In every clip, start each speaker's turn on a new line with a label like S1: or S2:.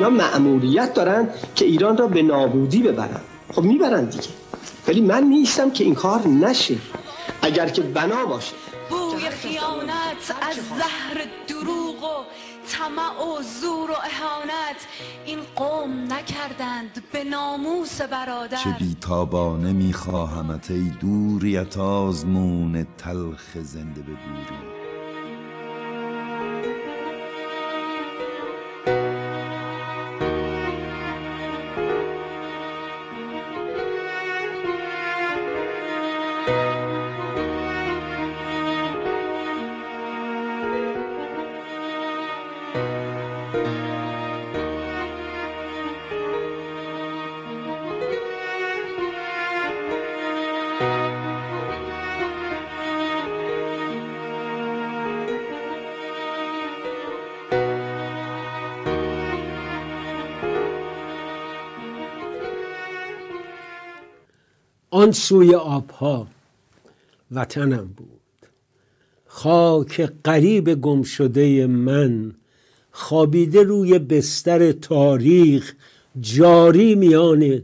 S1: اینا مأموریت دارن که ایران را به نابودی ببرن. خب میبرن دیگه، ولی من نیستم که این کار نشه. اگر که بنا باشه
S2: بوی خیانت از زهر دروغ و طمع و زور و اهانت این قوم نکردند به ناموس برادر.
S3: چه بیتابانه میخواهمت ای دوریت آزمون تلخ زنده به گوری.
S4: آن سوی آبها وطنم بود، خاک غریب گم شده من خوابیده روی بستر تاریخ، جاری میان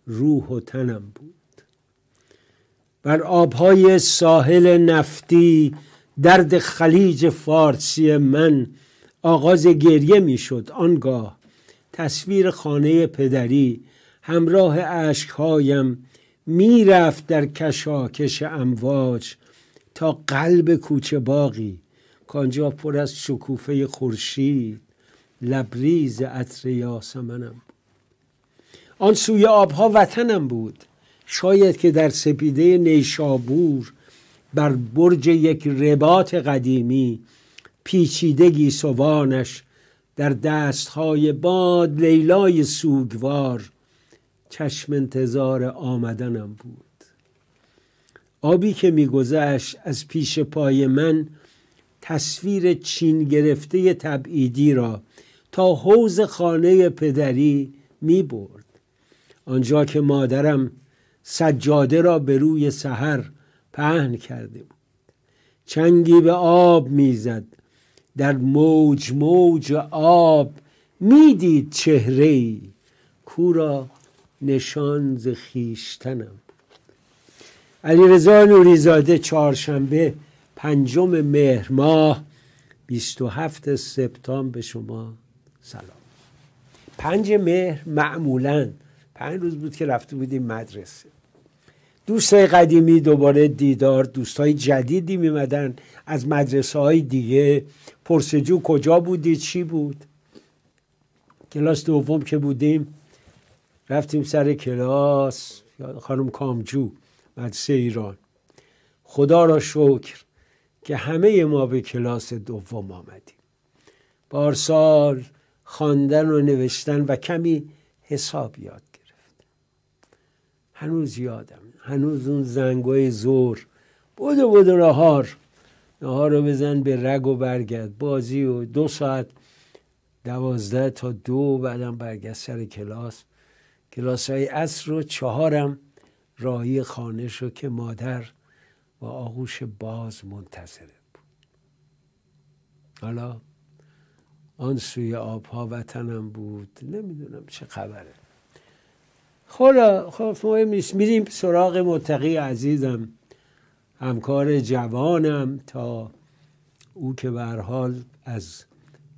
S4: روح و تنم بود. بر آبهای ساحل نفتی درد خلیج فارسی من آغاز گریه میشد. آنگاه تصویر خانه پدری همراه اشکهایم میرفت در کشاکش امواج تا قلب کوچه باغی کانجا پر از شکوفه خورشید لبریز عطر یاسمنم بود. آن سوی آبها وطنم بود. شاید که در سپیده نیشابور بر برج یک رباط قدیمی پیچیده گیسوانش در دستهای باد لیلای سوگوار چشم انتظار آمدنم بود. آبی که میگذشت از پیش پای من تصویر چین گرفته تبعیدی را تا حوض خانه پدری می برد. آنجا که مادرم سجاده را به روی سحر پهن کرده بود. چنگی به آب میزد. در موج موج آب میدید چهره‌ای کو را نشان ز خویشتنم بود. علیرضا نوری‌زاده، چهارشنبه 5 مهر ماه 27 سپتامبر به شما سلام. 5 مهر معمولاً 5 روز بود که رفته بودیم مدرسه. دوستای قدیمی دوباره دیدار، دوستای جدیدی میمدن از مدرسه های دیگه. پرسجو کجا بودی؟ چی بود؟ کلاس دوم که بودیم رفتیم سر کلاس خانم کامجو مدرسه ایران. خدا را شکر که همه ما به کلاس دوم آمدیم. پارسال خواندن و نوشتن و کمی حساب یاد گرفت. هنوز یادم، هنوز اون زنگای ظهر بودو نهار رو بزن به رگ و برگرد، بازی و 2 ساعت 12 تا 2 بعدم برگشت سر کلاس های عصر و 4 راهی خانه شو که مادر با آغوش باز منتظره بود. حالا آن سوی آبها وطنم بود. نمیدونم چه خبره. خب مهم نیست. میریم سراغ متقی عزیزم، همکار جوانم، تا او که به هر حال از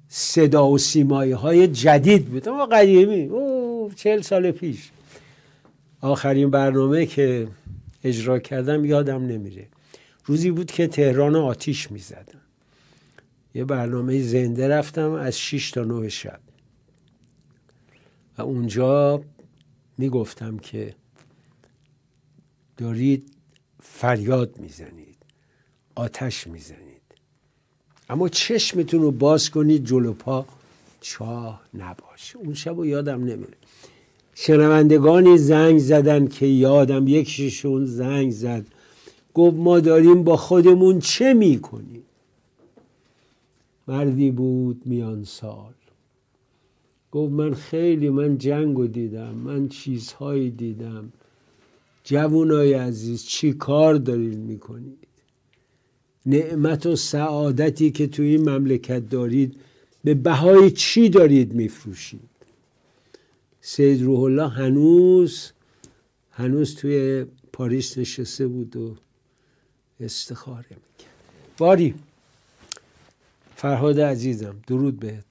S4: صدا و سیمایی های جدید بود، اما قدیمی 40 سال پیش. آخرین برنامه که اجرا کردم یادم نمیره. روزی بود که تهران آتیش میزدن. یه برنامه زنده رفتم از 6 تا 9 شب و اونجا میگفتم که دارید فریاد میزنید، آتش میزنید، اما چشمتون رو باز کنید جلو پا چاه نباشه. اون شب رو یادم نمیره. شنوندگانی زنگ زدن که یادم یکیشون زنگ زد گفت ما داریم با خودمون چه میکنیم. مردی بود میان سال گفت من جنگو دیدم، من چیزهایی دیدم. جوانای عزیز چی کار دارید میکنید؟ نعمت و سعادتی که توی این مملکت دارید به بهای چی دارید میفروشید؟ سید روح الله هنوز توی پاریس نشسته بود و استخاره میکرد. باری فرهاد عزیزم درود بهت.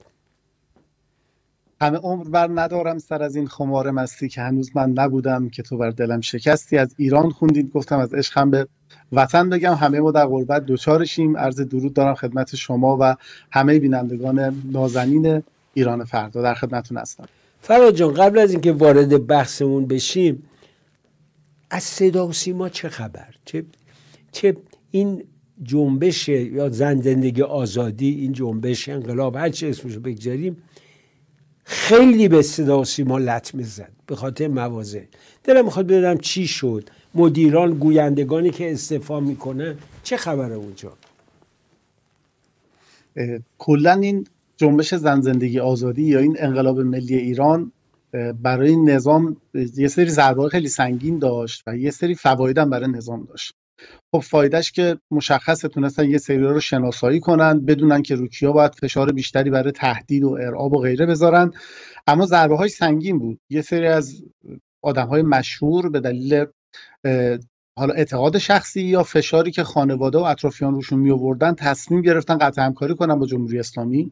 S5: همه عمر بر ندارم سر از این خمار مستی که هنوز من نبودم که تو بر دلم شکستی. از ایران خوندید، گفتم از عشقم به وطن بگم. همه ما در غربت دوچارشیم. عرض درود دارم خدمت شما و همه بینندگان نازنین ایران فردا. در خدمتتون هستم.
S4: فرهاد جان، قبل از اینکه وارد بحثمون بشیم، از صدا و سیما چه خبر؟ چه این جنبش یا زن زندگی آزادی، این جنبش انقلاب، هر چه اسمشو بگذاریم، خیلی به صدا و سیما لطمه زد به خاطر مواضع. دلم میخواد بدونم چی شد، مدیران، گویندگانی که استعفا میکنن، چه خبره اونجا؟
S5: کلا این جنبش زن زندگی آزادی یا این انقلاب ملی ایران برای نظام یه سری ضربه‌های خیلی سنگین داشت و یه سری فواید هم برای نظام داشت. خب فایدهش که مشخصه، تونستن یه سری رو شناسایی کنن، بدونن که رو کیا باید فشار بیشتری برای تهدید و ارعاب و غیره بذارن. اما ضربه‌های سنگین بود. یه سری از آدم‌های مشهور به دلیل حالا اعتقاد شخصی یا فشاری که خانواده و اطرافیان روشون می آوردن تصمیم گرفتن قطع همکاری کنن با جمهوری اسلامی.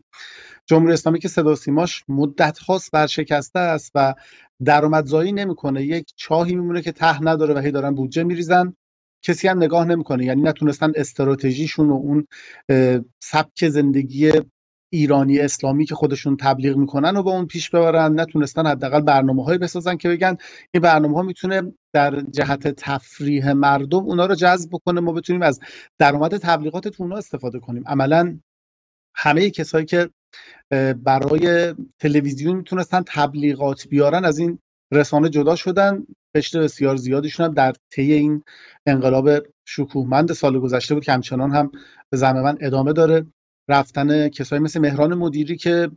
S5: جمهوری اسلامی که صدا و سیماش مدت هاست ورشکسته است و درآمدزایی نمیکنه، یک چاهی میمونه که ته نداره و هی دارن بودجه میریزن، کسی هم نگاه نمیکنه. یعنی نتونستن استراتژیشون و اون سبک زندگی ایرانی اسلامی که خودشون تبلیغ میکنن و با اون پیش ببرن، نتونستن حداقل برنامه‌هایی بسازن که بگن این برنامه‌ها میتونه در جهت تفریح مردم اونا رو جذب بکنه، ما بتونیم از درآمد تبلیغات اونا استفاده کنیم. عملاً همه کسایی که برای تلویزیون میتونستن تبلیغات بیارن از این رسانه جدا شدن. قشر بسیار زیادیشون هم در طی این انقلاب شکوهمند سال گذشته بود که همچنان هم به زعم من ادامه داره. رفتن کسایی مثل مهران مدیری که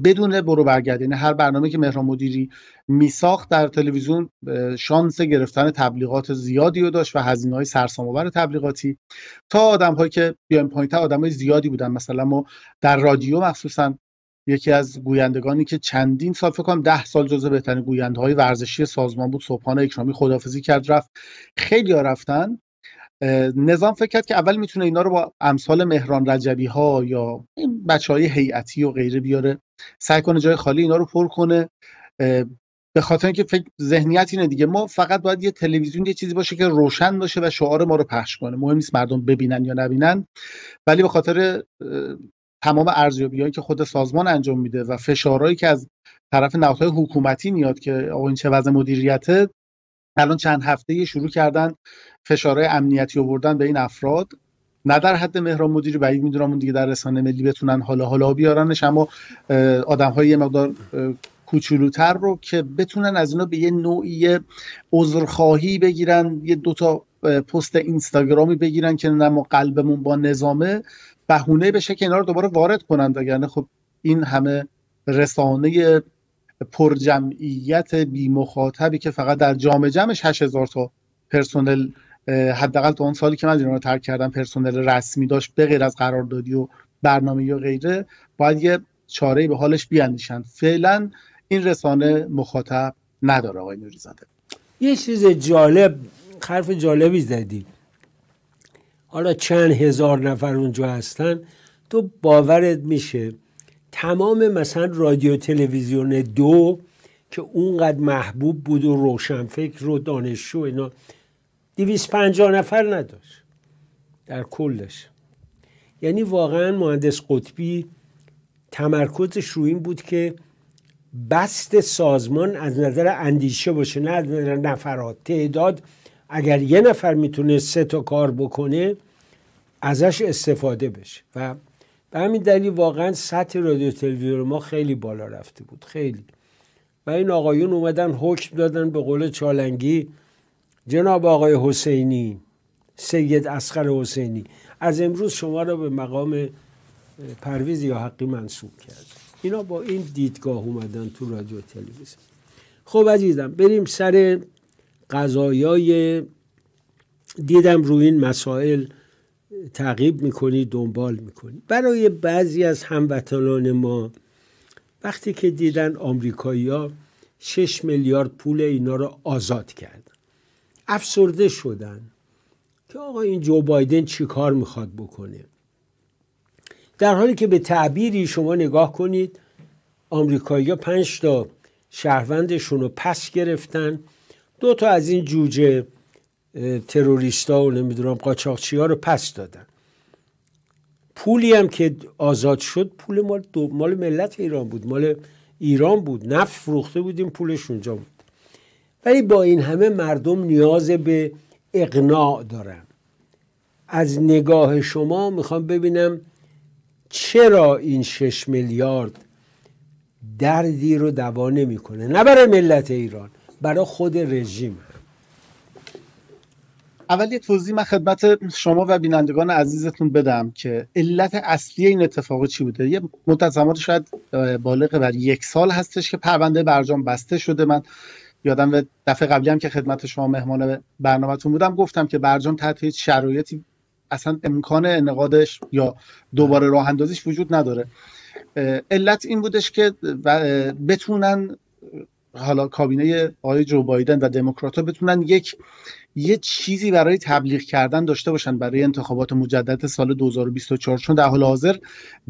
S5: بدون برو برگرد، یعنی هر برنامه که مهران مدیری میساخت در تلویزیون شانس گرفتن تبلیغات زیادی رو داشت و هزینه‌های سرسام‌آور تبلیغاتی، تا آدم‌هایی که بیایم پایین‌تر آدمای زیادی بودن. مثلا ما در رادیو مخصوصا یکی از گویندگانی که چندین سال، فکر کنم 10 سال جزو بهترین گوینده‌های ورزشی سازمان بود، صبحانه اکرامی، خداحافظی کرد رفت. خیلی‌ها رفتن. نظام فکر کرد که اول میتونه اینا رو با امثال مهران رجبی ها یا این بچهای هیئتی و غیره بیاره، سعی کنه جای خالی اینا رو پر کنه. به خاطر اینکه فکر ذهنیت اینه دیگه، ما فقط باید یه تلویزیون یه چیزی باشه که روشن باشه و شعار ما رو پخش کنه، مهم نیست مردم ببینن یا نبینن. ولی به خاطر تمام ارزیابی‌هایی که خود سازمان انجام میده و فشارهایی که از طرف نهادهای حکومتی میاد که آقا این چه وضع مدیریته، الان چند هفته شروع کردن فشارهای امنیتی آوردن به این افراد. نه در حد مهران مدیری، بعید میدونم اون دیگه در رسانه ملی بتونن حالا بیارنش، اما آدم‌های یه مقدار کوچولوتر رو که بتونن از اینا به یه نوعی عذرخواهی بگیرن، یه دوتا پست اینستاگرامی بگیرن که نه ما قلبمون با نظامه، بهونه بشه که اینا رو دوباره وارد کنن. وگرنه خب این همه رسانه پرجمعیت بی مخاطبی که فقط در جامش 8000 تا پرسنل، حداقل تا اون سالی که من ایران رو ترک کردم، پرسنل رسمی داشت به غیر از قراردادی و برنامه‌ای و غیره، باید یه چاره‌ای به حالش بیاندیشن. فعلا این رسانه مخاطب نداره. آقای نوری‌زاده،
S4: یه چیز جالب، حرف جالبی زدی. حالا چند هزار نفر اونجا هستن، تو باورت میشه تمام مثلا رادیو تلویزیون 2 که اونقدر محبوب بود و روشنفکر و دانشجو اینا 250 نفر نداشت در کلش. یعنی واقعا مهندس قطبی تمرکزش روی این بود که بست سازمان از نظر اندیشه باشه، نه از نظر نفرات. تعداد اگر یه نفر میتونه 3 تا کار بکنه ازش استفاده بشه و به همین دلیل واقعا سطح رادیو تلویزیون ما خیلی بالا رفته بود، خیلی. و این آقایون اومدن حکم دادن به قول چالنگی، جناب آقای حسینی، سید اصغر حسینی، از امروز شما را به مقام پرویز یا حقی منصوب کرد. اینا با این دیدگاه اومدن تو رادیو تلویزیون. خب عزیزم، بریم سر قضایای. دیدم روی این مسائل تعقیب میکنی، دنبال میکنی. برای بعضی از هموطنان ما وقتی که دیدن آمریکایی‌ها 6 میلیارد پول اینا رو آزاد کردن. افسرده شدن که آقا این جو بایدن چی کار میخواد بکنه، در حالی که به تعبیری شما نگاه کنید آمریکایی‌ها 5 تا شهروندشون رو پس گرفتن، 2 تا از این جوجه تروریستا و نمیدونم قاچاقچی ها رو پس دادن. پولی هم که آزاد شد پول مال ملت ایران بود، مال ایران بود، نفت فروخته بودیم پولش اونجا بود. ولی با این همه مردم نیاز به اقناع دارن. از نگاه شما میخوام ببینم چرا این 6 میلیارد دردی رو دوا نمیکنه، نه برای ملت ایران، برای خود رژیم.
S5: اول یه توضیح من خدمت شما و بینندگان عزیزتون بدم که علت اصلی این اتفاق چی بوده. یه مدت زمان شاید بالغ بر 1 سال هستش که پرونده برجام بسته شده. من یادم دفعه قبلی هم که خدمت شما مهمان برنامه‌تون بودم گفتم که برجام تحت هیچ شرایطی اصلا امکان انعقادش یا دوباره راه اندازیش وجود نداره. علت این بودش که بتونن حالا کابینه آقای جو بایدن و دموکرات‌ها بتونن یه چیزی برای تبلیغ کردن داشته باشن برای انتخابات مجدد سال 2024، چون در حال حاضر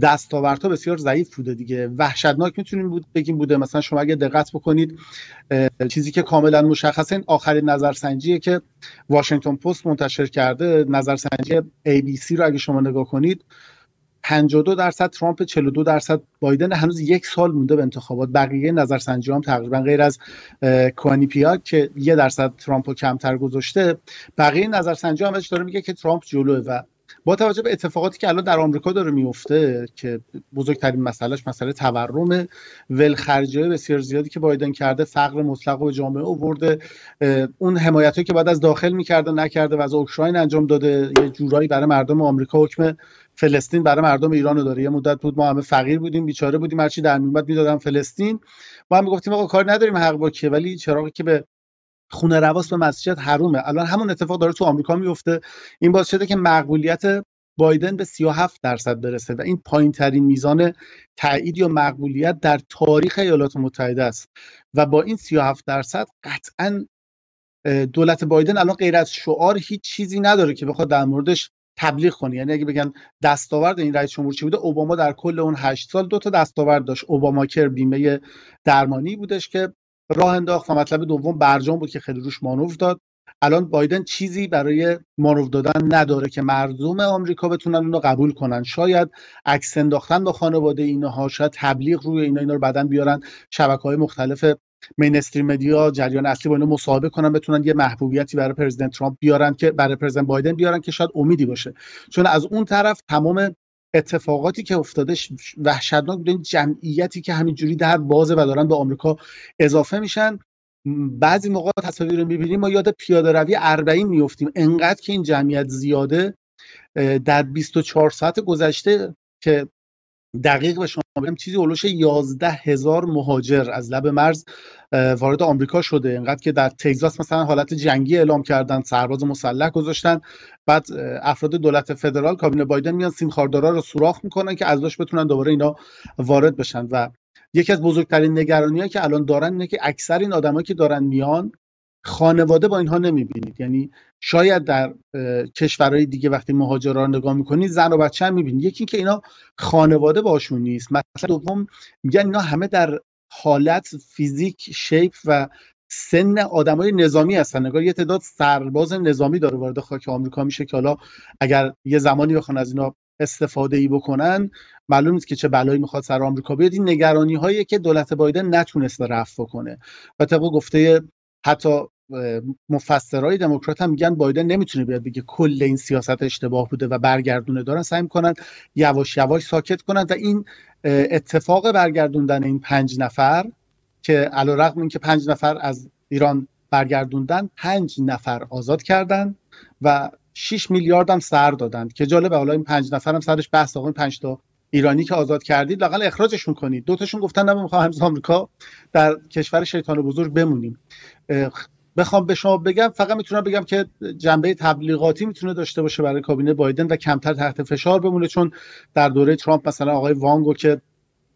S5: دستاوردها بسیار ضعیف بوده دیگه. وحشتناک میتونیم بگیم بوده. مثلا شما اگه دقت بکنید چیزی که کاملا مشخصه این آخرین نظرسنجیه که واشنگتن پست منتشر کرده، نظرسنجی ABC رو اگه شما نگاه کنید 52% ترامپ، 42% بایدن. هنوز 1 سال مونده به انتخابات. بقیه نظرسنجی هم تقریبا غیر از کوانیپیا که 1% ترامپ رو کمتر گذاشته، بقیه نظرسنجی هم داره میگه که ترامپ جلوه. و با توجه به اتفاقاتی که الان در آمریکا داره میفته که بزرگترین مسئلهش مسئله تورم، ولخرجی بسیار زیادی که بایدن کرده، فقر مطلق به جامعه آورده، اون حمایتی که بعد از داخل میکرده نکرده و از اوکراین انجام داده، یه جورایی برای مردم آمریکا حکم فلسطین برای مردم ایران رو داره. یه مدت بود ما همه فقیر بودیم، بیچاره بودیم، هرچی در میومد میدادن فلسطین. ما هم میگفتیم آقا کار نداریم حق با کیه، ولی چراغی که به خونه رواس به مسجد حرومه. الان همون اتفاق داره تو آمریکا میفته. این باعث شده که مقبولیت بایدن به 37% برسه و این پایین ترین میزان تایید یا مقبولیت در تاریخ ایالات متحده است. و با این 37% قطعاً دولت بایدن الان غیر از شعار هیچ چیزی نداره که بخواد در موردش تبلیغ کنه. یعنی اگه بگن دستاورد این رئیس جمهور چی بوده، اوباما در کل اون 8 سال 2 تا دستاورد داشت. اوباماکر بیمه درمانی بودش که راه انداخت و مطلب دوم برجام بود که خیلی روش مانور داد. الان بایدن چیزی برای مانور دادن نداره که مردم آمریکا بتونن اونو قبول کنن. شاید عکس انداختن با خانواده اینها، شاید تبلیغ روی اینا رو بعدن بیارن شبکه‌های مختلف مینستریم مدیا جریان اصلی با اینو مصاحبه کنن، بتونن یه محبوبیتی برای پرزیدنت ترامپ بیارن که برای پرزیدنت بایدن بیارن که شاید امیدی باشه. چون از اون طرف تمام اتفاقاتی که افتاده وحشتناک بوده. این جمعیتی که همینجوری در بازه و دارن به آمریکا اضافه میشن. بعضی موقع تصاویر رو میبینیم ما یاد پیاده روی اربعین میافتیم، انقدر که این جمعیت زیاده. در 24 ساعت گذشته که دقیق به شما بگم چیزی اولش 11,000 مهاجر از لب مرز وارد آمریکا شده. اینقدر که در تگزاس مثلا حالت جنگی اعلام کردن، سرباز مسلح گذاشتن، بعد افراد دولت فدرال کابینه بایدن میان سیم خاردارا رو سوراخ میکنن که ازش بتونن دوباره اینا وارد بشن. و یکی از بزرگترین نگرانی‌هایی که الان دارن اینه که اکثر این آدمایی که دارن میان خانواده با اینها نمیبینید. یعنی شاید در کشورهای دیگه وقتی مهاجرا رو نگاه میکنید زن و بچه هم میبینید، یکی که اینا خانواده باشون نیست. مثلا دوم میگن اینا همه در حالت فیزیک، شیپ و سن آدمای نظامی هستن. نگاه یه تعداد سرباز نظامی داره وارد خاک آمریکا میشه که حالا اگر یه زمانی بخوان از اینا استفاده ای بکنن معلوم نیست که چه بلایی میخواد سر آمریکا بیاد. این نگرانی هایی که دولت بایدن نتونسته رفع کنه و طبق گفته حتی مفسرای دموکرات هم میگن بایدن نمیتونه بیاد بگه کل این سیاست اشتباه بوده و برگردونه. دارن سعی میکنن یواش یواش ساکت کنن و این اتفاق برگردوندن این 5 نفر که علیرغم اینکه 5 نفر از ایران برگردوندن، 5 نفر آزاد کردن و 6 میلیارد هم سر دادن. که جالبه حالا این 5 نفر هم سرش بحث، آقا این 5 تا ایرانی که آزاد کردید لااقل اخراجشون کنید. 2 تاشون گفتن نه ما میخوایم هنوز آمریکا در کشور شیطان بزرگ بمونیم. بخوام به شما بگم فقط میتونم بگم که جنبه تبلیغاتی میتونه داشته باشه برای کابینه بایدن و کمتر تحت فشار بمونه، چون در دوره ترامپ مثلا آقای وانگو که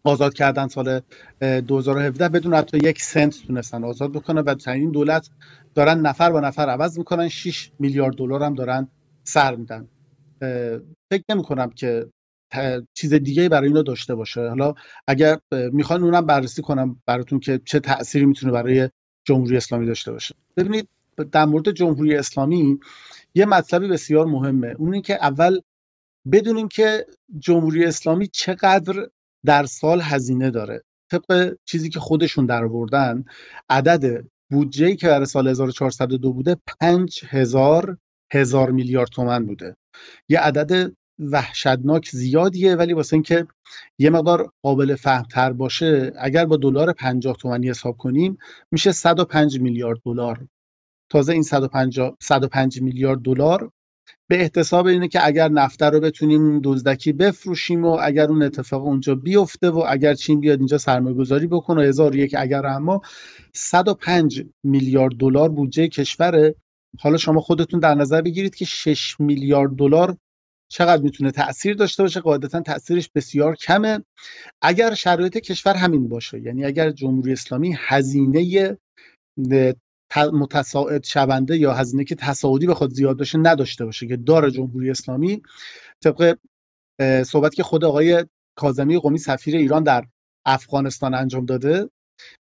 S5: آزاد کردن سال 2017 بدون حتی 1 سنت تونستن آزاد بکنن و این دولت دارن نفر با نفر عوض میکنن، 6 میلیارد دلار هم دارن سر میدن. فکر نمی کنم که چیز دیگه برای اینا داشته باشه. حالا اگر میخوان اونم بررسی کنم براتون که چه تأثیری میتونه برای جمهوری اسلامی داشته باشه. ببینید در مورد جمهوری اسلامی یه مطلبی بسیار مهمه، اون که اول بدونیم که جمهوری اسلامی چقدر در سال هزینه داره. طبق چیزی که خودشون درآوردن، عدد بودجه‌ای که برای سال 1402 بوده 5000 میلیارد تومان بوده. یه عدد وحشتناک زیادیه، ولی واسه اینکه یه مقدار قابل فهم‌تر باشه، اگر با دلار 50 تومانی حساب کنیم میشه 105 میلیارد دلار. تازه این 105 میلیارد دلار به احتساب اینه که اگر نفت رو بتونیم دزدکی بفروشیم و اگر اون اتفاق اونجا بیفته و اگر چین بیاد اینجا سرمایه‌گذاری بکنه، 1001 اگر، اما 105 میلیارد دلار بودجه کشوره. حالا شما خودتون در نظر بگیرید که 6 میلیارد دلار چقدر میتونه تأثیر داشته باشه. قاعدتا تأثیرش بسیار کمه اگر شرایط کشور همین باشه، یعنی اگر جمهوری اسلامی هزینه متصاعد شونده یا هزینه که تصاعدی بخواد زیاد باشه نداشته باشه که داره جمهوری اسلامی. طبق صحبت که خود آقای کاظمی قمی سفیر ایران در افغانستان انجام داده،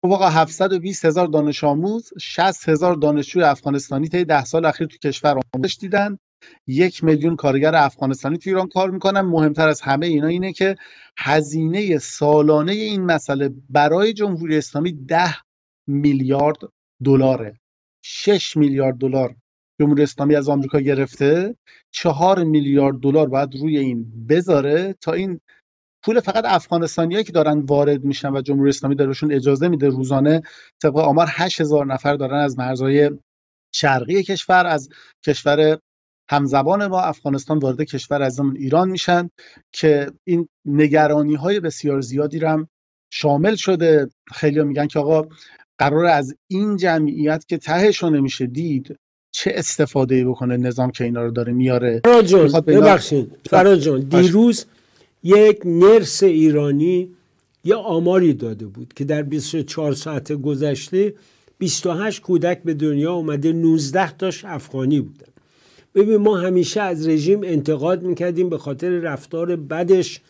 S5: واقعا 720,000 دانش آموز، 60,000 دانشجوی افغانستانی طی 10 سال اخیر تو کشور آموزش دیدن، 1 میلیون کارگر افغانستانی تو ایران کار میکنن. مهمتر از همه اینا اینه که هزینه سالانه این مسئله برای جمهوری اسلامی 10 میلیارد دلاره. 6 میلیارد دلار جمهوری اسلامی از آمریکا گرفته، 4 میلیارد دلار باید روی این بذاره تا این پول فقط افغانستانیایی که دارن وارد میشن و جمهوری اسلامی داره بهشون اجازه میده روزانه طبق آمار 8000 نفر دارن از مرزهای شرقی کشور، از کشور همزبان ما افغانستان وارد کشور عزیزمون ایران میشن که این نگرانی های بسیار زیادی رو هم شامل شده. خیلی میگن که آقا قرار از این جمعیت که تهش نمیشه دید چه استفاده بکنه نظام که اینا رو داره میاره.
S4: فراد جان دیروز یک نرس ایرانی یه آماری داده بود که در 24 ساعت گذشته 28 کودک به دنیا اومده، 19 تاش افغانی بودن. ببین ما همیشه از رژیم انتقاد میکردیم به خاطر رفتار بدش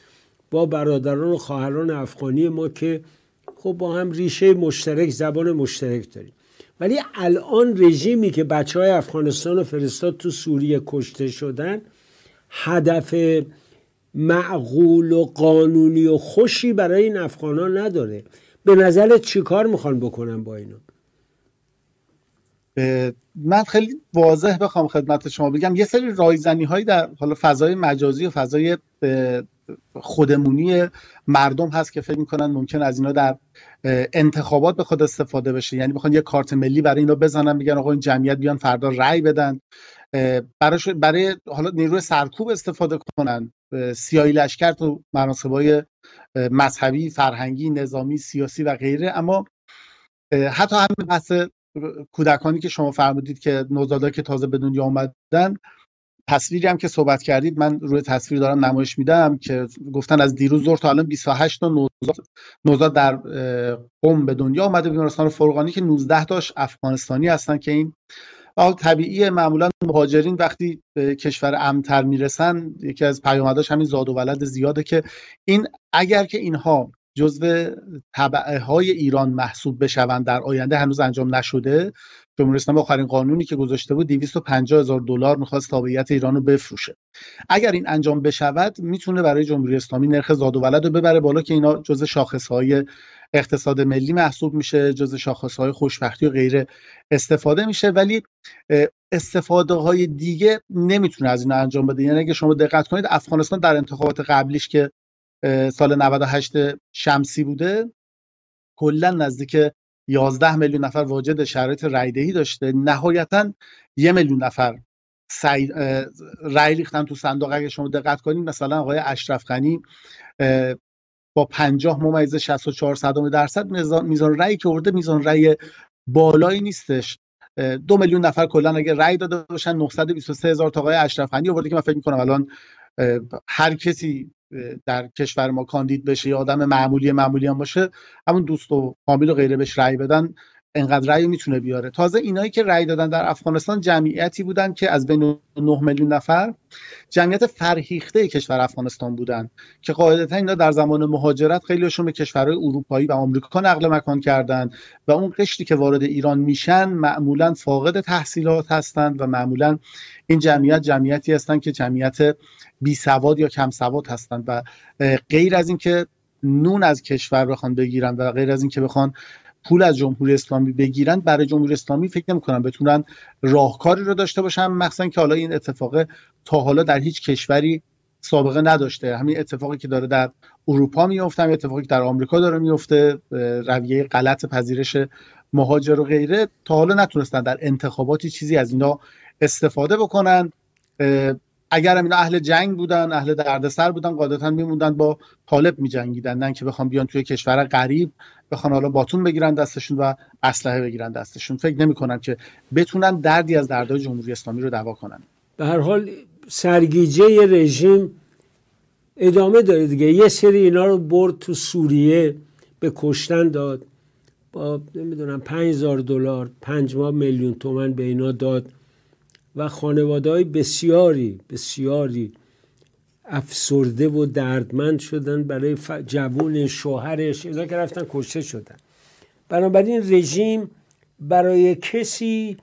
S4: با برادران و خواهران افغانی ما که خب با هم ریشه مشترک، زبان مشترک داریم، ولی الان رژیمی که بچهای افغانستان رو فرستاد تو سوریه کشته شدن هدف معقول و قانونی و خوشی برای این افغانان نداره. به نظرت چی کار میخوان بکنن با اینا؟
S5: من خیلی واضح بخوام خدمت شما بگم، یه سری رایزنی هایی در حالا فضای مجازی و فضای خودمونی مردم هست که فکر میکنن ممکن از اینا در انتخابات بخواد استفاده بشه. یعنی بخوان یه کارت ملی برای اینا بزنن، بگن آقا این جمعیت بیان فردا رأی بدن، برای حالا نیروی سرکوب استفاده کنن، سیاهی لشکر تو مناصب‌های مذهبی، فرهنگی، نظامی، سیاسی و غیره. اما حتی همین بحث کودکانی که شما فرمودید که نوزادایی که تازه به دنیا اومدن، تصویری هم که صحبت کردید من روی تصویر دارم نمایش میدم که گفتن از دیروز ظهر تا الان 28 تا نوزاد در قم به دنیا اومده بیمارستان فرغانی که 19 تاش افغانستانی هستن که این طبیعیه. معمولا مهاجرین وقتی به کشور امن‌تر میرسن یکی از پیامداش همین زاد و ولد زیاده که این اگر که اینها جزو تبعه های ایران محسوب بشوند در آینده، هنوز انجام نشده. جمهوری اسلامی آخرین قانونی که گذاشته بود 250,000 دلار میخواست تابعیت ایران رو بفروشه. اگر این انجام بشود میتونه برای جمهوری اسلامی نرخ زاد و ولد رو ببره بالا که اینا جزو شاخصهای اقتصاد ملی محسوب میشه، جزو شاخصهای خوشبختی و غیره استفاده میشه، ولی استفاده های دیگه نمیتونه از اینا انجام بده. یعنی اگه شما دقت کنید افغانستان در انتخابات قبلیش که سال 98 شمسی بوده کلا نزدیک 11 میلیون نفر واجد شرایط رایدهی داشته، نهایتا 1 میلیون نفر رای ریختن تو صندوق. اگه شما دقت کنید مثلا آقای اشرف غنی با 50.64% میزان رأی که آورده میزان رأی بالایی نیستش. 2 میلیون نفر کلا اگه رأی داده باشن 923,000 تا آقای اشرف غنی آورده که من فکر می‌کنم الان هر کسی در کشور ما کاندید بشه یا آدم معمولی هم باشه، همون دوست و فامیل و غیره بهش رأی بدن، انقدر رأی میتونه بیاره. تازه اینایی که رأی دادن در افغانستان جمعیتی بودن که از بین 9 میلیون نفر جمعیت فرهیخته کشور افغانستان بودن که قاعدتا اینا در زمان مهاجرت خیلیشون به کشورهای اروپایی و آمریکا نقل مکان کردن و اون قشری که وارد ایران میشن معمولا فاقد تحصیلات هستند و معمولا این جمعیتی هستن که جمعیت بی سواد یا کم سواد هستند و غیر از این که نون از کشور بخوان بگیرن و غیر از این که بخوان پول از جمهوری اسلامی بگیرن، برای جمهوری اسلامی فکر نمی‌کنم بتونن راهکاری رو داشته باشن، مخصوصا که حالا این اتفاق تا حالا در هیچ کشوری سابقه نداشته. همین اتفاقی که داره در اروپا میفته، همین اتفاقی که در آمریکا داره میفته، رویه غلط پذیرش مهاجر و غیره، تا حالا نتونستن در انتخاباتی چیزی از اینا استفاده بکنن. اگر اینا اهل جنگ بودن، اهل دردسر بودن، قاعدتا میموندن با طالب میجنگیدن، نه که بخوام بیان توی کشور غریب بخوان حالا باتون بگیرن دستشون و اسلحه بگیرن دستشون. فکر نمی‌کنم که بتونن دردی از دردهای جمهوری اسلامی رو دوا کنن.
S4: به هر حال سرگیجه رژیم ادامه داره دیگه. یه سری اینا رو برد تو سوریه به کشتن داد، با نمیدونم $5000 5 میلیون تومان به اینا داد و خانواده‌های بسیاری افسرده و دردمند شدن برای جوون شوهرش، اینا که رفتن کشته شدن. بنابراین رژیم برای کسی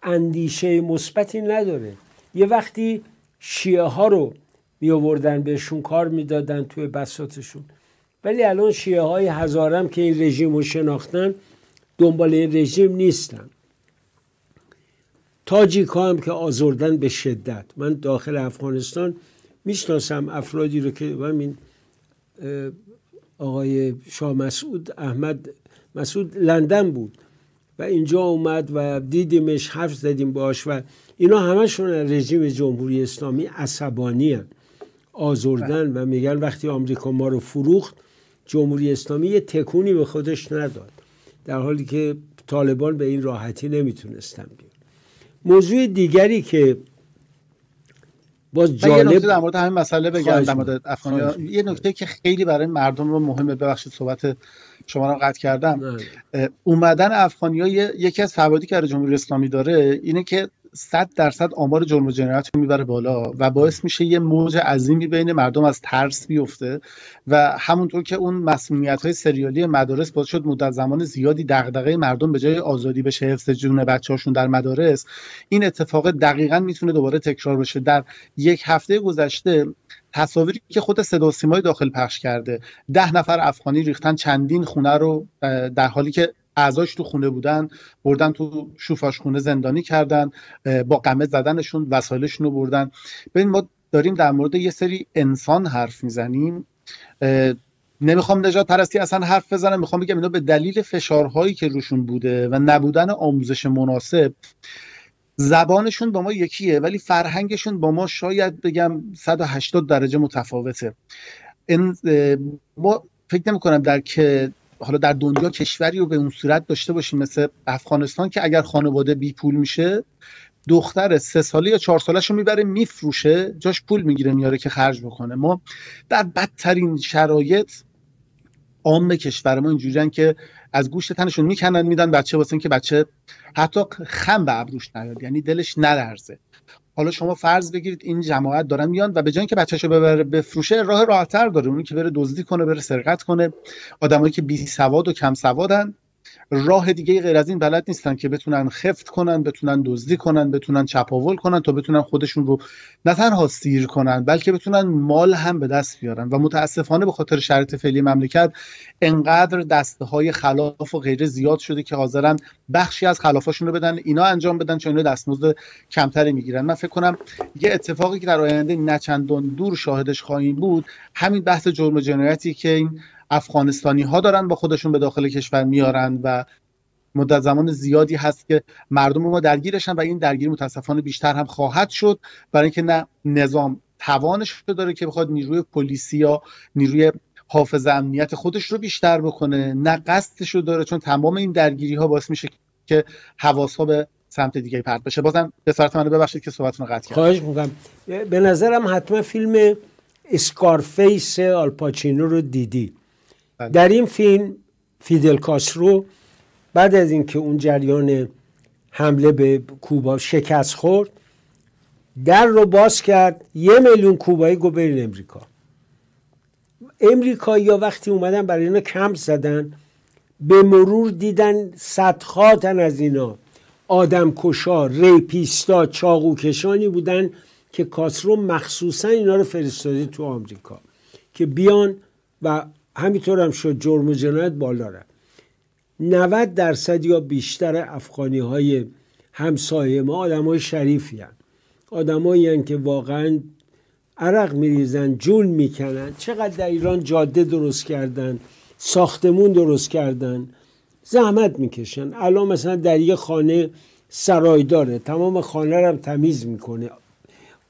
S4: اندیشه مثبتی نداره. یه وقتی شیعه ها رو می آوردن بهشون کار میدادن توی بساطشون، ولی الان شیعه های هزارم که این رژیم رو شناختن دنبال این رژیم نیستن. تاجیک‌ها هم که آزردن به شدت. من داخل افغانستان میشناسم افرادی رو که همین آقای شاه مسعود احمد مسعود لندن بود و اینجا اومد و دیدیمش، حرف زدیم باش و اینا همشون رژیم جمهوری اسلامی عصبانی هستند، آزردن و میگن وقتی آمریکا ما رو فروخت جمهوری اسلامی یه تکونی به خودش نداد، در حالی که طالبان به این راحتی نمیتونستن بیان. موضوع دیگری که باز جالب،
S5: یه نکته در مورد همین مسئله بگم، در مورد افغانستان یه نکته که خیلی برای مردم رو مهمه، ببخشید صحبت شما رو قطع کردم. اومدن افغانی‌ها یکی از فوایدی که جمهوری اسلامی داره اینه که 100% آمار جرم و جنایت رو میبره بالا و باعث میشه یه موج عظیمی بین مردم از ترس بیفته و همونطور که اون مسمومیت‌های سریالی مدارس باعث شد مدت زمان زیادی دغدغه مردم به جای آزادی بشه حفظ جون بچه‌هاشون در مدارس، این اتفاق دقیقاً میتونه دوباره تکرار بشه. در یک هفته گذشته تصاویری که خود صدا و سیمای داخل پخش کرده، 10 نفر افغانی ریختن چندین خونه رو، در حالی که اعضاش تو خونه بودن بردن تو شوفاشخونه زندانی کردن، با قمه زدنشون، وسایلشون رو بردن. ببین ما داریم در مورد یه سری انسان حرف میزنیم، نمیخوام نجات پرستی اصلا حرف بزنم، میخوام بگم اینا به دلیل فشارهایی که روشون بوده و نبودن آموزش مناسب، زبانشون با ما یکیه ولی فرهنگشون با ما شاید بگم 180 درجه متفاوته. ما فکر نمی کنم حالا در دنیا کشوری رو به اون صورت داشته باشیم مثل افغانستان که اگر خانواده بی پول میشه دختر 3 ساله یا 4 سالش رو میبره میفروشه، جاش پول میگیره میاره که خرج بکنه. ما در بدترین شرایط عام کشور ما اینجوریان که از گوشت تنشون میکنن میدن بچه واسه اینکه بچه حتی خم به ابروش نیاد، یعنی دلش نلرزه. حالا شما فرض بگیرید این جماعت دارن میان و به جای اینکه بچه‌شو ببره بفروشه راه راحت‌تر داره، اونی که بره دزدی کنه، بره سرقت کنه. آدمایی که بی سواد و کم سوادن راه دیگه غیر از این بلد نیستن که بتونن خفت کنن، بتونن دزدی کنن، بتونن چپاول کنن تا بتونن خودشون رو نه تنها سیر کنن بلکه بتونن مال هم به دست بیارن. و متاسفانه به خاطر شرایط فعلی مملکت انقدر دسته‌های خلاف و غیره زیاد شده که حاضرن بخشی از خلافاشون رو بدن اینا انجام بدن چون اینا دستمزد کمتری میگیرن. من فکر کنم یه اتفاقی که در آینده نچندان دور شاهدش خواهیم بود همین بحث جرم و جنایتی که این افغانستانی ها دارن با خودشون به داخل کشور میارن و مدت زمان زیادی هست که مردم ما درگیرشن و این درگیری متاسفانه بیشتر هم خواهد شد، برای اینکه نه نظام توانش رو داره که بخواد نیروی پلیسی یا نیروی حافظ امنیت خودش رو بیشتر بکنه، نه قصدش رو داره، چون تمام این درگیری ها باعث میشه که حواس‌ها به سمت دیگه پرت بشه. بازم به صورت منو ببخشید که صحبتتون رو قطع کردم.
S4: خواهش می‌کنم. به نظرم حتما فیلم اسکارفیس آلپاچینو رو دیدی.
S5: بله.
S4: در این فیلم فیدل کاسترو بعد از اینکه اون جریان حمله به کوبا شکست خورد، در رو باز کرد، 1,000,000 کوبایی گو برین امریکا. امریکایی‌ها وقتی اومدن برای اینا کمپ زدن، به مرور دیدن صدها تن از اینا آدم کشا، ریپیستا، چاقوکشانی بودن که کاسترو مخصوصا اینا رو فرستاده تو آمریکا که بیان و همینطور هم شد. جرم و جنایت بالا رفت. 90% یا بیشتر افغانی های همسایه ما آدم های شریفی هستند، آدم هایی که واقعا عرق میریزن، جون میکنن. چقدر در ایران جاده درست کردن، ساختمون درست کردن، زحمت میکشن. الان مثلا در یه خانه سرایداره، تمام خانه رو هم تمیز میکنه،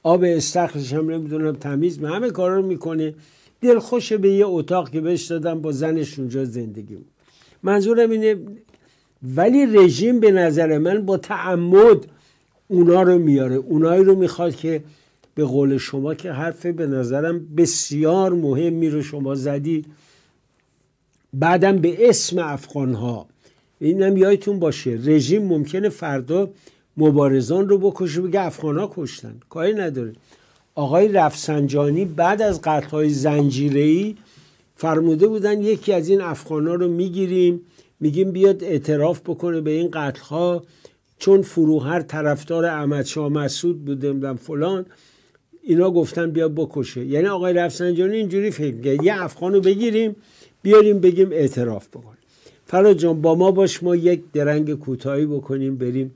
S4: آب استخرش هم نمیدونم تمیز میکنه، همه کارا رو میکنه. دلخوشه به یه اتاق که بهش دادن با زنش اونجا زندگی. منظورم اینه، ولی رژیم به نظر من با تعمد اونا رو میاره، اونایی رو میخواد که به قول شما که حرف به نظرم بسیار مهمی رو شما زدی، بعدم به اسم افغانها. اینم یادتون باشه رژیم ممکنه فردا مبارزان رو بکشه، بگه افغانها کشتن، کاری نداره. آقای رفسنجانی بعد از قتل‌های زنجیره‌ای فرموده بودن یکی از این افغانها رو میگیریم، میگیم بیاد اعتراف بکنه به این قتل‌ها، چون فروهر طرفدار احمدشاه مسعود بوده فلان، اینا گفتن بیا بکشه. یعنی آقای رفسنجانی اینجوری فکر کرد یه افغان رو بگیریم بیاریم بگیم اعتراف بکنیم. فراد جان با ما باش، ما یک درنگ کوتاهی بکنیم بریم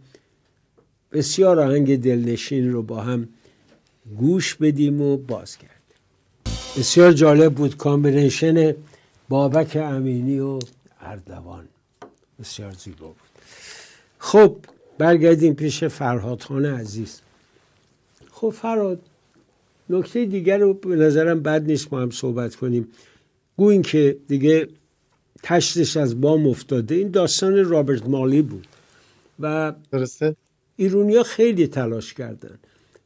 S4: بسیار آهنگ دلنشین رو با هم گوش بدیم و باز کردیم. بسیار جالب بود کامبینیشن بابک امینی و اردوان، بسیار زیبا بود. خب برگردیم پیش فرهاد خان عزیز. خب فرهاد، نکته دیگر رو به نظرم بد نیست ما هم صحبت کنیم. گوییم که دیگه تشتش از بام افتاده. این داستان رابرت مالی بود و
S5: درسته؟
S4: ایرونیا خیلی تلاش کردن.